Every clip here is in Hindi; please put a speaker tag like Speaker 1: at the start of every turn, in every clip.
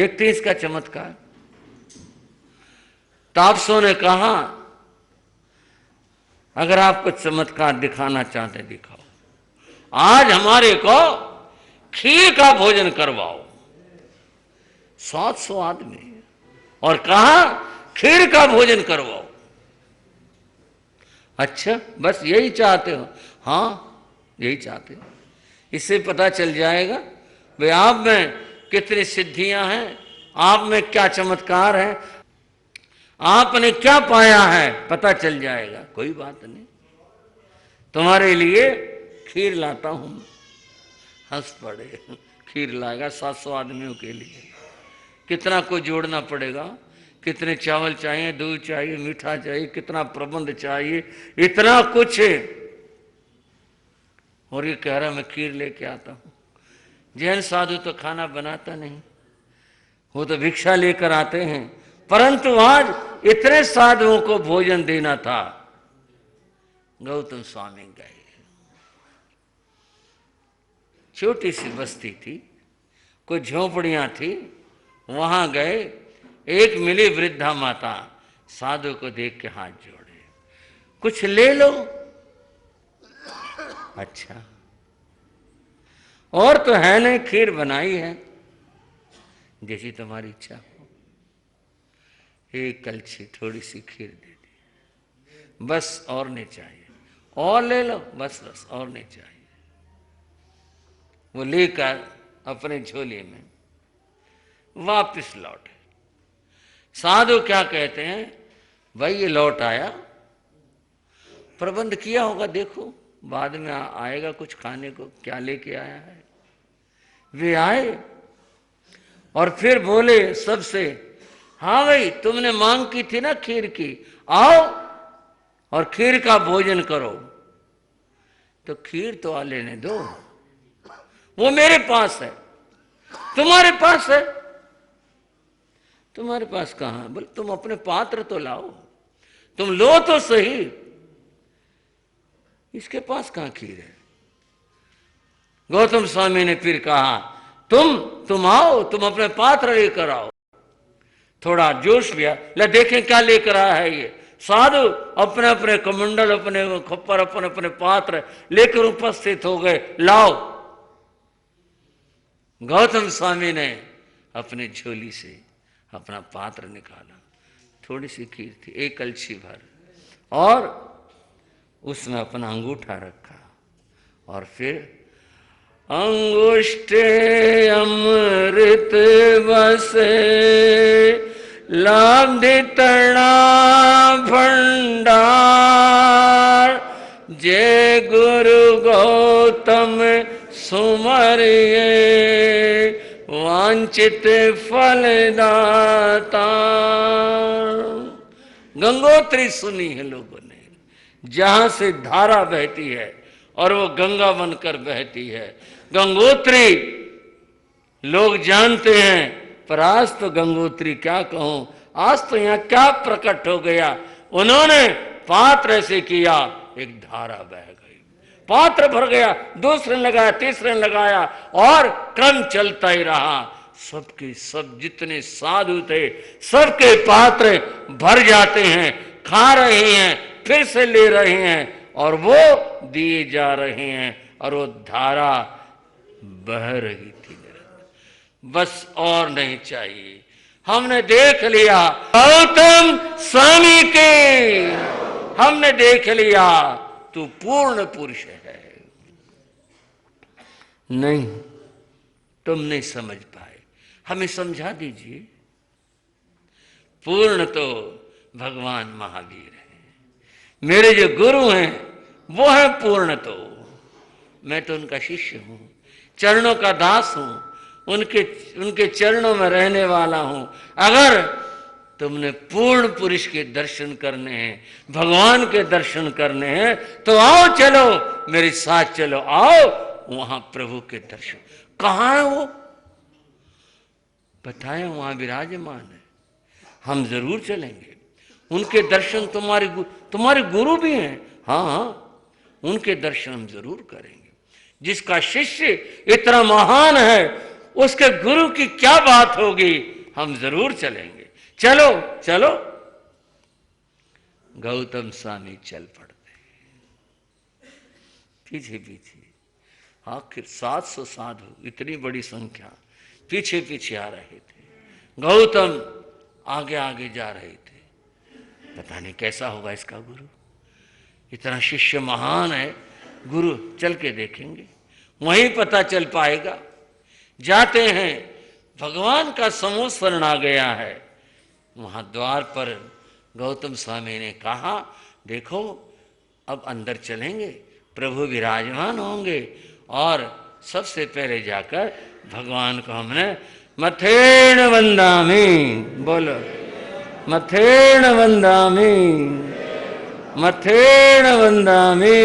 Speaker 1: देखते हैं इसका चमत्कार। तापसों ने कहा अगर आपको चमत्कार दिखाना चाहते दिखाओ, आज हमारे को खीर का भोजन करवाओ। 700 आदमी, और कहा खीर का भोजन करवाओ। अच्छा बस यही चाहते हो? हाँ यही चाहते हो। इससे पता चल जाएगा भाई आप में कितनी सिद्धियां हैं, आप में क्या चमत्कार है, आपने क्या पाया है, पता चल जाएगा। कोई बात नहीं, तुम्हारे लिए खीर लाता हूं। हंस पड़े, खीर लाएगा 700 आदमियों के लिए। कितना को जोड़ना पड़ेगा, कितने चावल चाहिए, दूध चाहिए, मीठा चाहिए, कितना प्रबंध चाहिए, इतना कुछ है। और ये कह रहा मैं खीर लेके आता हूं। जैन साधु तो खाना बनाता नहीं, वो तो भिक्षा लेकर आते हैं, परंतु आज इतने साधुओं को भोजन देना था। गौतम स्वामी गए, छोटी सी बस्ती थी, कुछ झोपड़ियां थी, वहां गए। एक मिली वृद्धा माता, साधु को देख के हाथ जोड़े, कुछ ले लो। अच्छा, और तो है नहीं, खीर बनाई है, जैसी तुम्हारी इच्छा हो। एक कलछी थोड़ी सी खीर दे दी, बस और नहीं चाहिए। और ले लो, बस बस और नहीं चाहिए। वो लेकर अपने झोले में वापस लौटे। साधु क्या कहते हैं, भाई ये लौट आया, प्रबंध किया होगा, देखो बाद में आएगा कुछ खाने को, क्या लेके आया है। वे आए और फिर बोले सबसे, हाँ भाई तुमने मांग की थी ना खीर की, आओ और खीर का भोजन करो। तो खीर तो आ लेने दो, वो मेरे पास है, तुम्हारे पास है। तुम्हारे पास कहां है? बोले तुम अपने पात्र तो लाओ, तुम लो तो सही, इसके पास कहां खीर है। गौतम स्वामी ने फिर कहा तुम आओ, तुम अपने पात्र लेकर आओ। थोड़ा जोश लिया, ले देखें क्या लेकर आया है ये। साधु अपने अपने कमंडल, अपने खप्पर, अपने अपने पात्र लेकर उपस्थित हो गए, लाओ। गौतम स्वामी ने अपने झोली से अपना पात्र निकाला, थोड़ी सी खीर थी, एक कलछी भर, और उसमें अपना अंगूठा रखा, और फिर अंगुष्ठे अमृत बसे लाभितणा भंडार, जय गुरु गौतम सुमरिये वांछित फलदाता। गंगोत्री सुनी है लोगों ने, जहां से धारा बहती है और वो गंगा बनकर बहती है। गंगोत्री लोग जानते हैं, पर आज तो गंगोत्री क्या कहूं, आज तो यहां क्या प्रकट हो गया। उन्होंने पात्र ऐसे किया, एक धारा बह गई, पात्र भर गया, दूसरे लगाया, तीसरे लगाया, और क्रम चलता ही रहा। सबके सब जितने साधु थे, सबके पात्र भर जाते हैं, खा रहे हैं, फिर से ले रहे हैं, और वो दिए जा रहे हैं, और वो धारा बह रही थी। बस और नहीं चाहिए, हमने देख लिया गौतम स्वामी के, हमने देख लिया तू पूर्ण पुरुष है। नहीं, तुम नहीं समझ पाए, हमें समझा दीजिए। पूर्ण तो भगवान महावीर है, मेरे जो गुरु हैं वो है पूर्ण। तो मैं तो उनका शिष्य हूं, चरणों का दास हूं, उनके चरणों में रहने वाला हूं। अगर तुमने पूर्ण पुरुष के दर्शन करने हैं, भगवान के दर्शन करने हैं, तो आओ, चलो मेरे साथ चलो, आओ वहां प्रभु के दर्शन। कहां है वो? बताया वहां विराजमान है, हम जरूर चलेंगे। उनके दर्शन तुम्हारे गुरु भी हैं, हाँ, उनके दर्शन हम जरूर करेंगे। जिसका शिष्य इतना महान है, उसके गुरु की क्या बात होगी, हम जरूर चलेंगे। चलो चलो। गौतम स्वामी चल पड़ते पीछे पीछे। आखिर 700 साधु, इतनी बड़ी संख्या पीछे पीछे आ रहे थे। गौतम आगे आगे जा रहे थे। पता नहीं कैसा होगा इसका गुरु, इतना शिष्य महान है। गुरु चल के देखेंगे, वहीं पता चल पाएगा। जाते हैं, भगवान का संस्मरण आ गया है। वहां द्वार पर गौतम स्वामी ने कहा, देखो अब अंदर चलेंगे, प्रभु विराजमान होंगे। और सबसे पहले जाकर भगवान को हमने मथेण वंदामि, बोलो मथेण वंदामि, मथेण वंदामि।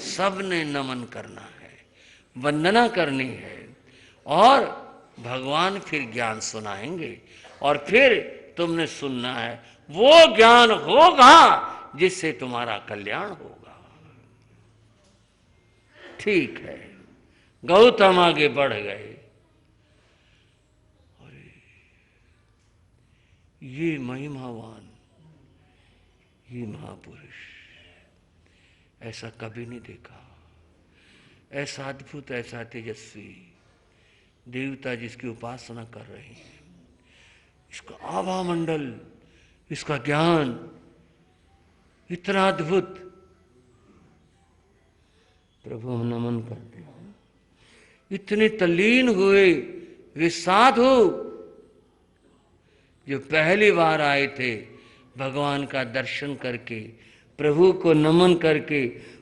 Speaker 1: सबने नमन करना है, वंदना करनी है। और भगवान फिर ज्ञान सुनाएंगे और फिर तुमने सुनना है। वो ज्ञान होगा जिससे तुम्हारा कल्याण होगा। ठीक है, गौतम आगे बढ़ गए। अरे ये महिमावान, ये महापुरुष, ऐसा कभी नहीं देखा। ऐसा अद्भुत, ऐसा तेजस्वी देवता जिसकी उपासना कर रहे हैं, इसका आभा मंडल, इसका ज्ञान इतना अद्भुत। प्रभु हम नमन करते हैं। इतने तल्लीन हुए वे साधु जो पहली बार आए थे, भगवान का दर्शन करके, प्रभु को नमन करके,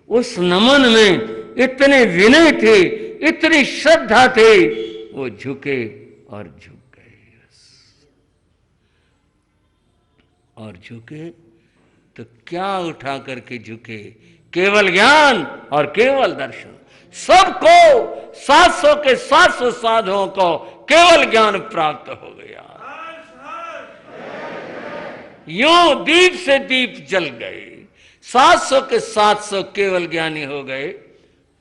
Speaker 1: उस नमन में इतने विनय थे, इतनी श्रद्धा थे, वो झुके और झुक गए। और झुके तो क्या उठा करके झुके? केवल ज्ञान और केवल दर्शन। सबको 700 के 700 साधुओं को केवल ज्ञान प्राप्त हो गया। यूं दीप से दीप जल गए। 700 के 700 केवल ज्ञानी हो गए।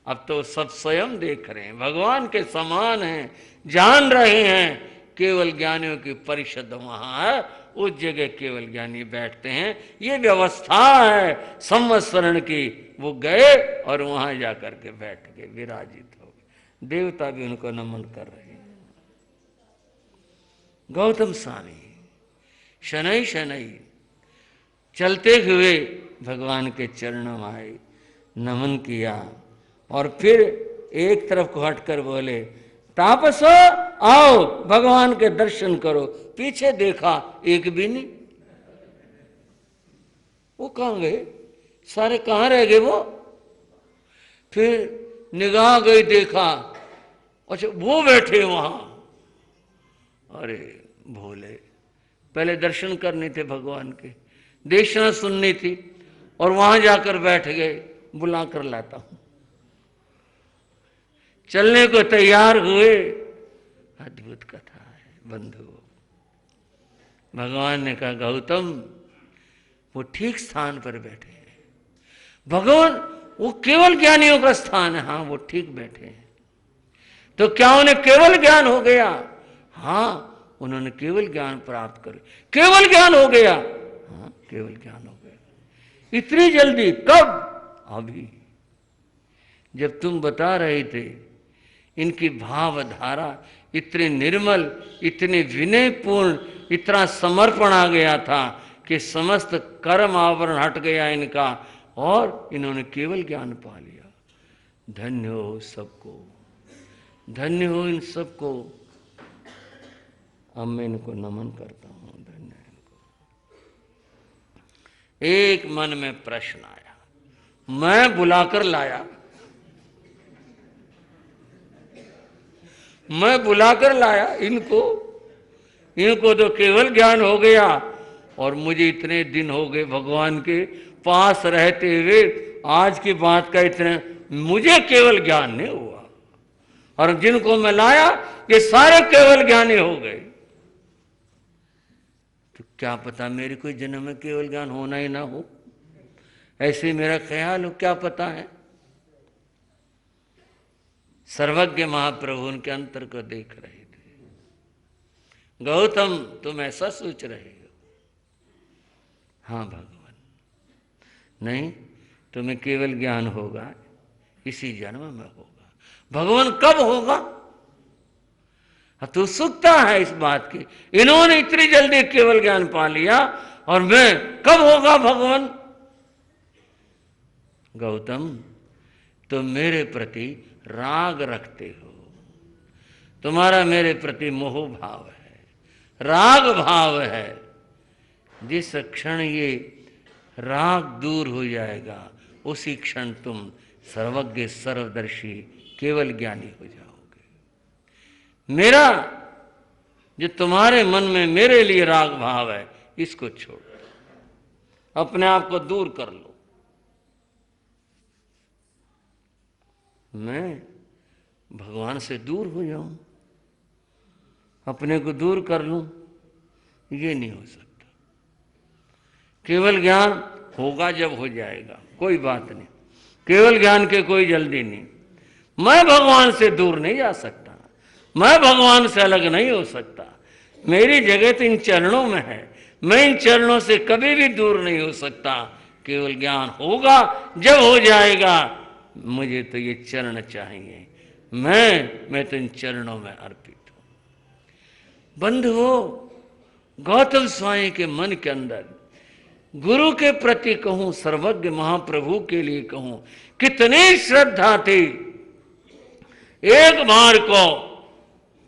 Speaker 1: अब तो सब स्वयं देख रहे हैं, भगवान के समान हैं, जान रहे हैं। केवल ज्ञानियों की परिषद वहां है, उस जगह केवल ज्ञानी बैठते हैं। ये व्यवस्था है संवत्सरण की। वो गए और वहां जाकर के बैठ गए, विराजित हो गए। देवता भी उनको नमन कर रहे हैं। गौतम स्वामी शनै शनै चलते हुए भगवान के चरणों में आए, नमन किया और फिर एक तरफ को हटकर बोले, तापसो आओ भगवान के दर्शन करो। पीछे देखा, एक भी नहीं। वो कहां गए? सारे कहां रह गए वो? फिर निगाह गई, देखा, अच्छा वो बैठे वहां। अरे भोले, पहले दर्शन करने थे भगवान के, देशना सुननी थी, और वहां जाकर बैठ गए। बुला कर लाता हूं। चलने को तैयार हुए। अद्भुत कथा है बंधु। भगवान ने कहा, गौतम वो ठीक स्थान पर बैठे हैं। भगवान वो केवल ज्ञानियों का स्थान है। हाँ, वो ठीक बैठे हैं। तो क्या उन्हें केवल ज्ञान हो गया? हाँ, उन्होंने केवल ज्ञान प्राप्त कर, केवल ज्ञान हो गया। हाँ, केवल ज्ञान हो गया। इतनी जल्दी? कब? अभी, जब तुम बता रहे थे। इनकी भावधारा इतने निर्मल, इतने विनयपूर्ण, इतना समर्पण आ गया था कि समस्त कर्म आवरण हट गया इनका, और इन्होंने केवल ज्ञान पा लिया। धन्य हो सबको, धन्य हो इन सबको। अब मैं इनको नमन करता हूं, धन्य इनको। एक मन में प्रश्न आया, मैं बुलाकर लाया, मैं बुलाकर लाया इनको। इनको तो केवल ज्ञान हो गया, और मुझे इतने दिन हो गए भगवान के पास रहते हुए, आज की बात का इतना मुझे केवल ज्ञान नहीं हुआ। और जिनको मैं लाया ये सारे केवल ज्ञानी हो गए। तो क्या पता मेरे कोई जन्म में केवल ज्ञान होना ही ना हो, ऐसे मेरा ख्याल हो, क्या पता है। सर्वज्ञ महाप्रभु उनके अंतर को देख रहे थे। गौतम तुम ऐसा सोच रहे हो? हाँ भगवान, नहीं, तुम्हें केवल ज्ञान होगा इसी जन्म में होगा। भगवान कब होगा? तो उत्सुकता है इस बात की, इन्होंने इतनी जल्दी केवल ज्ञान पा लिया और मैं कब होगा भगवान? गौतम, तुम मेरे प्रति राग रखते हो, तुम्हारा मेरे प्रति मोह भाव है, राग भाव है। जिस क्षण ये राग दूर हो जाएगा उसी क्षण तुम सर्वज्ञ सर्वदर्शी केवल ज्ञानी हो जाओगे। मेरा जो तुम्हारे मन में मेरे लिए राग भाव है इसको छोड़ दो, अपने आप को दूर कर लो। मैं भगवान से दूर हो जाऊं, अपने को दूर कर लूं, ये नहीं हो सकता। केवल ज्ञान होगा जब हो जाएगा, कोई बात नहीं, केवल ज्ञान के कोई जल्दी नहीं। मैं भगवान से दूर नहीं जा सकता, मैं भगवान से अलग नहीं हो सकता, मेरी जगह तो इन चरणों में है, मैं इन चरणों से कभी भी दूर नहीं हो सकता। केवल ज्ञान होगा जब हो जाएगा, मुझे तो ये चरण चाहिए, मैं तो इन चरणों में अर्पित हूं। बंधुओं, गौतम स्वामी के मन के अंदर गुरु के प्रति कहूं, सर्वज्ञ महाप्रभु के लिए कहूं, कितनी श्रद्धा थी। एक बार को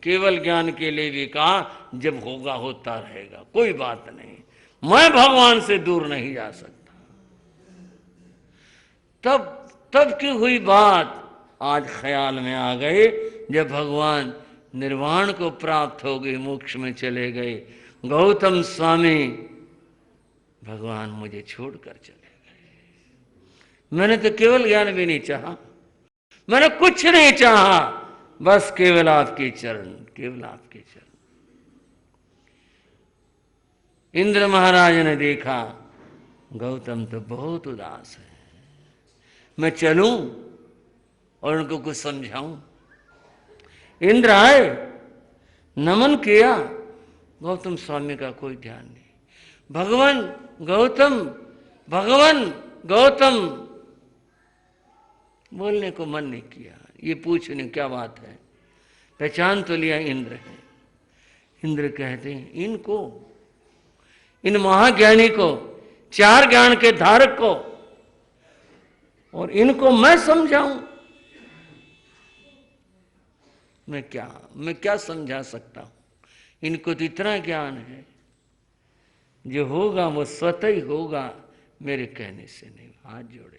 Speaker 1: केवल ज्ञान के लिए भी कहा, जब होगा होता रहेगा, कोई बात नहीं, मैं भगवान से दूर नहीं जा सकता। तब की हुई बात आज ख्याल में आ गए, जब भगवान निर्वाण को प्राप्त हो गए, मोक्ष में चले गए। गौतम स्वामी, भगवान मुझे छोड़कर चले गए। मैंने तो केवल ज्ञान भी नहीं चाहा, मैंने कुछ नहीं चाहा, बस केवल आपके चरण, केवल आपके चरण। इंद्र महाराज ने देखा गौतम तो बहुत उदास है, मैं चलूं और उनको कुछ समझाऊं। इंद्र आए, नमन किया, गौतम स्वामी का कोई ध्यान नहीं। भगवान गौतम, भगवान गौतम, बोलने को मन नहीं किया, ये पूछने क्या बात है। पहचान तो लिया इंद्र है। इंद्र कहते हैं, इनको, इन महाज्ञानी को, चार ज्ञान के धारक को, और इनको मैं समझाऊं? मैं क्या समझा सकता हूं? इनको तो इतना ज्ञान है, जो होगा वो स्वतः ही होगा, मेरे कहने से नहीं। हाथ जोड़े रहे,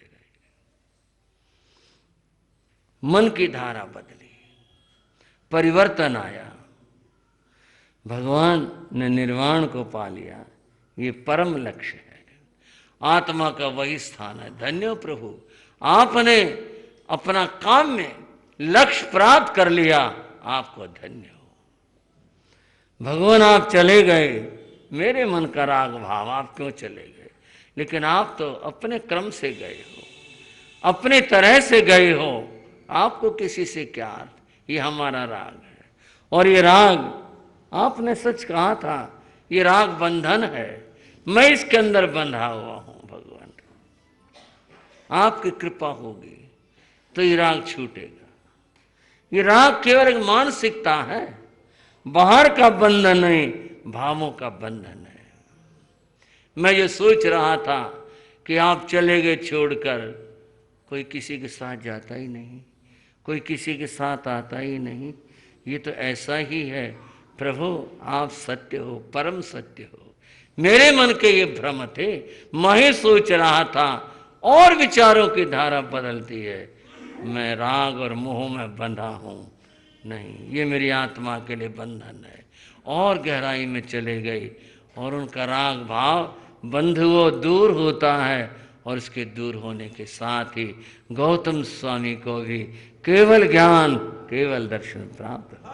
Speaker 1: मन की धारा बदली, परिवर्तन आया, भगवान ने निर्वाण को पा लिया। ये परम लक्ष्य है, आत्मा का वही स्थान है। धन्य हो प्रभु, आपने अपना काम में लक्ष्य प्राप्त कर लिया, आपको धन्य हो। भगवान आप चले गए, मेरे मन का राग भाव, आप क्यों चले गए? लेकिन आप तो अपने क्रम से गए हो, अपने तरह से गए हो, आपको किसी से क्या अर्थ? ये हमारा राग है, और ये राग आपने सच कहा था, ये राग बंधन है, मैं इसके अंदर बंधा हुआ हूं। भगवान आपकी कृपा होगी तो ये राग छूटेगा। ये राग केवल एक मानसिकता है, बाहर का बंधन नहीं, भावों का बंधन है। मैं जो सोच रहा था कि आप चले गए छोड़कर, कोई किसी के साथ जाता ही नहीं, कोई किसी के साथ आता ही नहीं। ये तो ऐसा ही है। प्रभु आप सत्य हो, परम सत्य हो। मेरे मन के ये भ्रम थे, मैं ही सोच रहा था, और विचारों की धारा बदलती है। मैं राग और मोह में बंधा हूं, नहीं, ये मेरी आत्मा के लिए बंधन है। और गहराई में चले गए, और उनका राग भाव बंधुओं दूर होता है, और इसके दूर होने के साथ ही गौतम स्वामी को भी केवल ज्ञान, केवल दर्शन प्राप्त हो।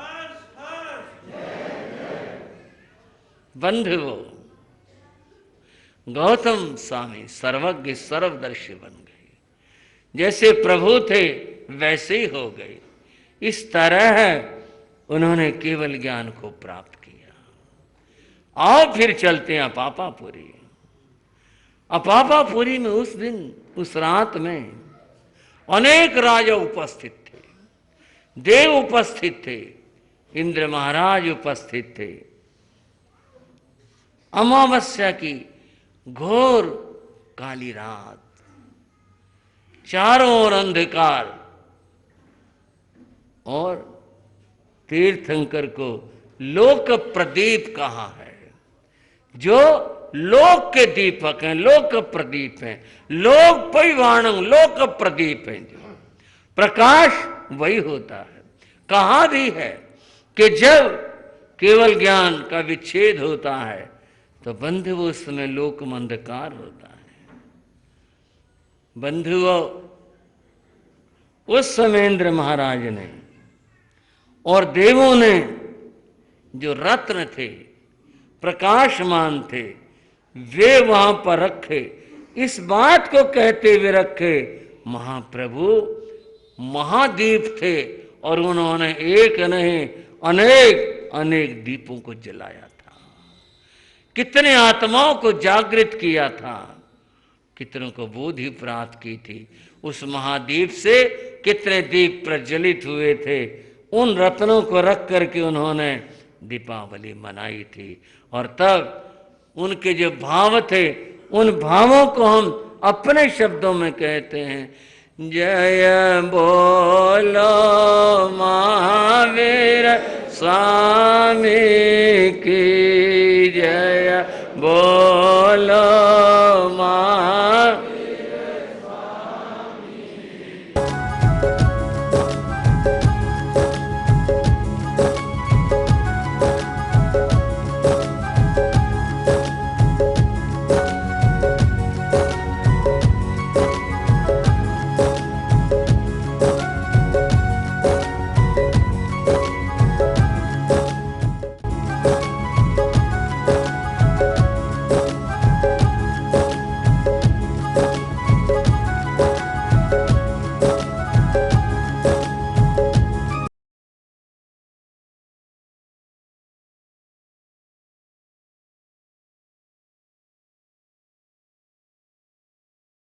Speaker 1: बंधुओं, गौतम स्वामी सर्वज्ञ सर्वदर्शी बन गए। जैसे प्रभु थे वैसे ही हो गए। इस तरह उन्होंने केवल ज्ञान को प्राप्त किया। आओ फिर चलते हैं अपापापुरी। अपापापुरी में उस दिन, उस रात में अनेक राजा उपस्थित थे, देव उपस्थित थे, इंद्र महाराज उपस्थित थे। अमावस्या की घोर काली रात, चारों ओर अंधकार, और तीर्थंकर को लोक प्रदीप कहा है। जो लोक के दीपक हैं, लोक प्रदीप हैं, लोक परिवाणम, लोक प्रदीप हैं। जो प्रकाश वही होता है। कहा भी है कि जब केवल ज्ञान का विच्छेद होता है तो बंधुओं उस समय लोक में अंधकार होता है। बंधुओं, उस समय इंद्र महाराज ने और देवों ने जो रत्न थे, प्रकाशमान थे, वे वहां पर रखे। इस बात को कहते हुए रखे, महाप्रभु महादीप थे और उन्होंने एक नहीं अनेक अनेक दीपों को जलाया था। कितने आत्माओं को जागृत किया था, कितनों को बोधि प्राप्त की थी। उस महादीप से कितने दीप प्रज्वलित हुए थे। उन रत्नों को रख करके उन्होंने दीपावली मनाई थी। और तब उनके जो भाव थे, उन भावों को हम अपने शब्दों में कहते हैं, जय बोलो महावीर स्वामी की, जय बोलो